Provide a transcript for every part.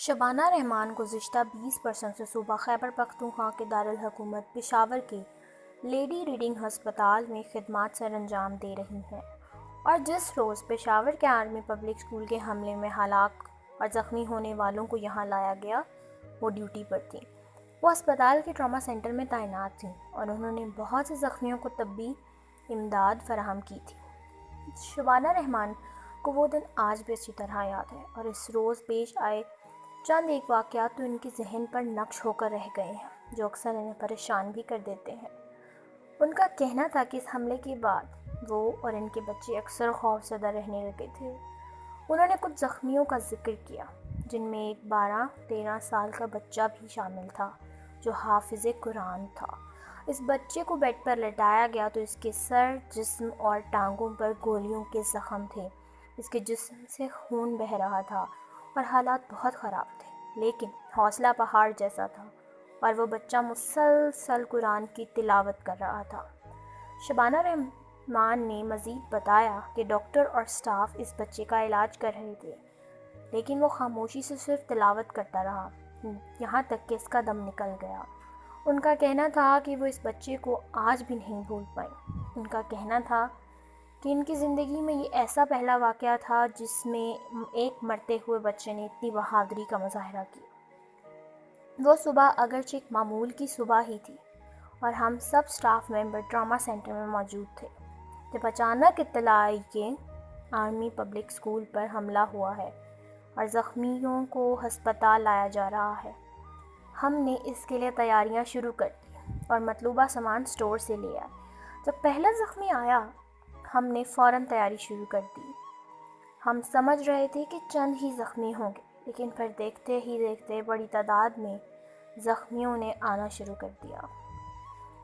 شبانہ رحمان گزشتہ 20 برسوں سے صوبہ خیبر پختونخوا کے دارالحکومت پشاور کے لیڈی ریڈنگ ہسپتال میں خدمات سر انجام دے رہی ہیں اور جس روز پشاور کے آرمی پبلک اسکول کے حملے میں ہلاک اور زخمی ہونے والوں کو یہاں لایا گیا وہ ڈیوٹی پر تھیں۔ وہ ہسپتال کے ٹراما سینٹر میں تعینات تھیں اور انہوں نے بہت سے زخمیوں کو طبی امداد فراہم کی تھی۔ شبانہ رحمان کو وہ دن آج بھی اچھی طرح یاد ہے اور اس روز پیش آئے چند ایک واقعات تو ان کے ذہن پر نقش ہو کر رہ گئے ہیں جو اکثر انہیں پریشان بھی کر دیتے ہیں۔ ان کا کہنا تھا کہ اس حملے کے بعد وہ اور ان کے بچے اکثر خوف زدہ رہنے لگے تھے۔ انہوں نے کچھ زخمیوں کا ذکر کیا جن میں ایک 12-13 سال کا بچہ بھی شامل تھا جو حافظ قرآن تھا۔ اس بچے کو بیڈ پر لٹایا گیا تو اس کے سر، جسم اور ٹانگوں پر گولیوں کے زخم تھے۔ اس کے جسم سے خون بہہ رہا تھا اور حالات بہت خراب تھے، لیکن حوصلہ پہاڑ جیسا تھا اور وہ بچہ مسلسل قرآن کی تلاوت کر رہا تھا۔ شبانہ رحمان نے مزید بتایا کہ ڈاکٹر اور سٹاف اس بچے کا علاج کر رہے تھے، لیکن وہ خاموشی سے صرف تلاوت کرتا رہا یہاں تک کہ اس کا دم نکل گیا۔ ان کا کہنا تھا کہ وہ اس بچے کو آج بھی نہیں بھول پائیں۔ ان کا کہنا تھا کہ ان کی زندگی میں یہ ایسا پہلا واقعہ تھا جس میں ایک مرتے ہوئے بچے نے اتنی بہادری کا مظاہرہ کیا۔ وہ صبح اگرچہ ایک معمول کی صبح ہی تھی اور ہم سب سٹاف ممبر ٹراما سینٹر میں موجود تھے جب اچانک اطلاع آئی کہ آرمی پبلک اسکول پر حملہ ہوا ہے اور زخمیوں کو ہسپتال لایا جا رہا ہے۔ ہم نے اس کے لیے تیاریاں شروع کر دی اور مطلوبہ سامان سٹور سے لیا۔ جب پہلا زخمی آیا ہم نے فوراً تیاری شروع کر دی۔ ہم سمجھ رہے تھے کہ چند ہی زخمی ہوں گے، لیکن پھر دیکھتے ہی دیکھتے بڑی تعداد میں زخمیوں نے آنا شروع کر دیا۔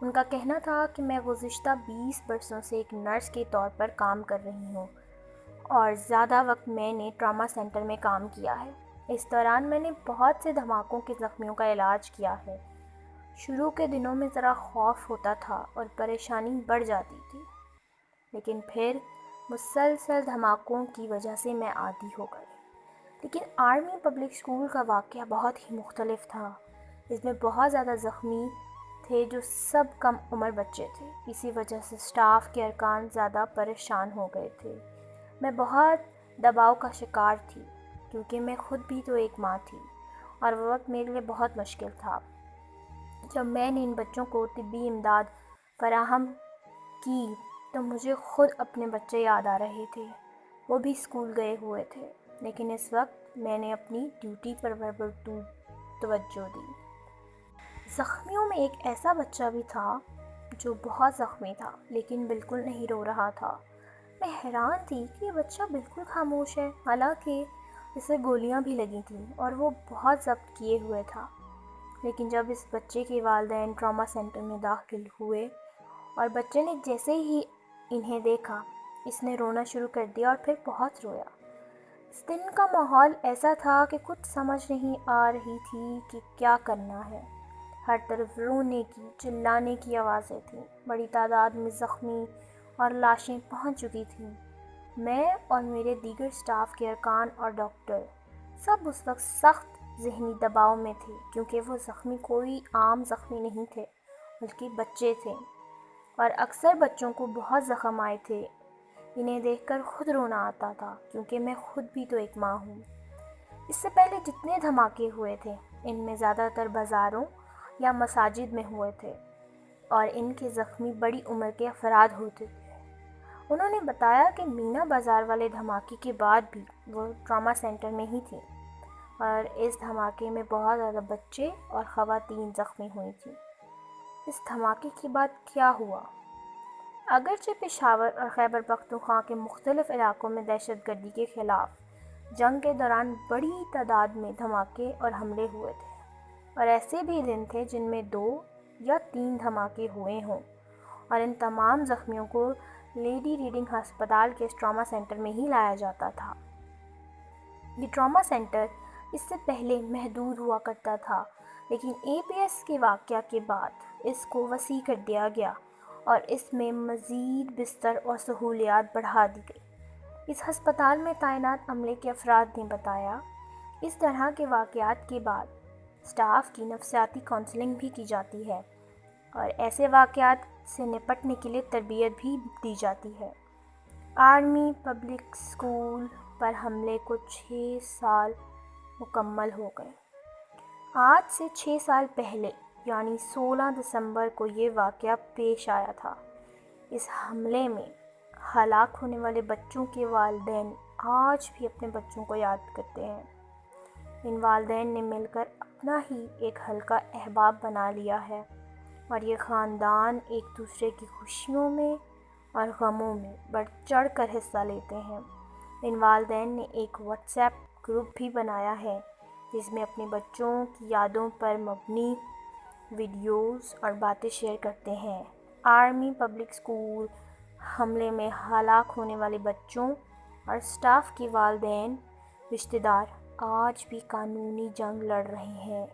ان کا کہنا تھا کہ میں گزشتہ 20 برسوں سے ایک نرس کے طور پر کام کر رہی ہوں اور زیادہ وقت میں نے ٹراما سینٹر میں کام کیا ہے۔ اس دوران میں نے بہت سے دھماکوں کے زخمیوں کا علاج کیا ہے۔ شروع کے دنوں میں ذرا خوف ہوتا تھا اور پریشانی بڑھ جاتی تھی، لیکن پھر مسلسل دھماکوں کی وجہ سے میں عادی ہو گئی۔ لیکن آرمی پبلک اسکول کا واقعہ بہت ہی مختلف تھا۔ اس میں بہت زیادہ زخمی تھے جو سب کم عمر بچے تھے۔ اسی وجہ سے سٹاف کے ارکان زیادہ پریشان ہو گئے تھے۔ میں بہت دباؤ کا شکار تھی کیونکہ میں خود بھی تو ایک ماں تھی اور وہ وقت میرے لیے بہت مشکل تھا۔ جب میں نے ان بچوں کو طبی امداد فراہم کی تو مجھے خود اپنے بچے یاد آ رہے تھے۔ وہ بھی اسکول گئے ہوئے تھے، لیکن اس وقت میں نے اپنی ڈیوٹی پر بھرپور توجہ دی۔ زخمیوں میں ایک ایسا بچہ بھی تھا جو بہت زخمی تھا لیکن بالکل نہیں رو رہا تھا۔ میں حیران تھی کہ یہ بچہ بالکل خاموش ہے، حالانکہ اسے گولیاں بھی لگی تھیں اور وہ بہت ضبط کیے ہوئے تھا۔ لیکن جب اس بچے کے والدین ٹراما سینٹر میں داخل ہوئے اور بچے نے جیسے ہی انہیں دیکھا اس نے رونا شروع کر دیا اور پھر بہت رویا۔ اس دن کا ماحول ایسا تھا کہ کچھ سمجھ نہیں آ رہی تھی کہ کیا کرنا ہے۔ ہر طرف رونے کی، چلانے کی آوازیں تھیں۔ بڑی تعداد میں زخمی اور لاشیں پہنچ چکی تھیں۔ میں اور میرے دیگر سٹاف کے ارکان اور ڈاکٹر سب اس وقت سخت ذہنی دباؤ میں تھے کیونکہ وہ زخمی کوئی عام زخمی نہیں تھے بلکہ بچے تھے اور اکثر بچوں کو بہت زخم آئے تھے۔ انہیں دیکھ کر خود رونا آتا تھا کیونکہ میں خود بھی تو ایک ماں ہوں۔ اس سے پہلے جتنے دھماکے ہوئے تھے ان میں زیادہ تر بازاروں یا مساجد میں ہوئے تھے اور ان کے زخمی بڑی عمر کے افراد ہوتے تھے۔ انہوں نے بتایا کہ مینا بازار والے دھماکے کے بعد بھی وہ ٹراما سینٹر میں ہی تھیں اور اس دھماکے میں بہت زیادہ بچے اور خواتین زخمی ہوئی تھیں۔ اس دھماکے کے بعد کیا ہوا؟ اگرچہ پشاور اور خیبر پختونخوا کے مختلف علاقوں میں دہشت گردی کے خلاف جنگ کے دوران بڑی تعداد میں دھماکے اور حملے ہوئے تھے اور ایسے بھی دن تھے جن میں 2 یا 3 دھماکے ہوئے ہوں اور ان تمام زخمیوں کو لیڈی ریڈنگ ہسپتال کے ٹراما سینٹر میں ہی لایا جاتا تھا۔ یہ ٹراما سینٹر اس سے پہلے محدود ہوا کرتا تھا، لیکن اے پی ایس کے واقعہ کے بعد اس کو وسیع کر دیا گیا اور اس میں مزید بستر اور سہولیات بڑھا دی گئی۔ اس ہسپتال میں تعینات عملے کے افراد نے بتایا اس طرح کے واقعات کے بعد اسٹاف کی نفسیاتی کونسلنگ بھی کی جاتی ہے اور ایسے واقعات سے نپٹنے کے لیے تربیت بھی دی جاتی ہے۔ آرمی پبلک اسکول پر حملے کو 6 سال مکمل ہو گئے۔ آج سے 6 سال پہلے یعنی 16 دسمبر کو یہ واقعہ پیش آیا تھا۔ اس حملے میں ہلاک ہونے والے بچوں کے والدین آج بھی اپنے بچوں کو یاد کرتے ہیں۔ ان والدین نے مل کر اپنا ہی ایک حلقہ احباب بنا لیا ہے اور یہ خاندان ایک دوسرے کی خوشیوں میں اور غموں میں بڑھ چڑھ کر حصہ لیتے ہیں۔ ان والدین نے ایک واٹس ایپ گروپ بھی بنایا ہے جس میں اپنے بچوں کی یادوں پر مبنی ویڈیوز اور باتیں شیئر کرتے ہیں۔ آرمی پبلک اسکول حملے میں ہلاک ہونے والے بچوں اور اسٹاف کے والدین رشتہ دار آج بھی قانونی جنگ لڑ رہے ہیں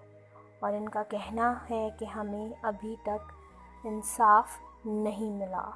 اور ان کا کہنا ہے کہ ہمیں ابھی تک انصاف نہیں ملا۔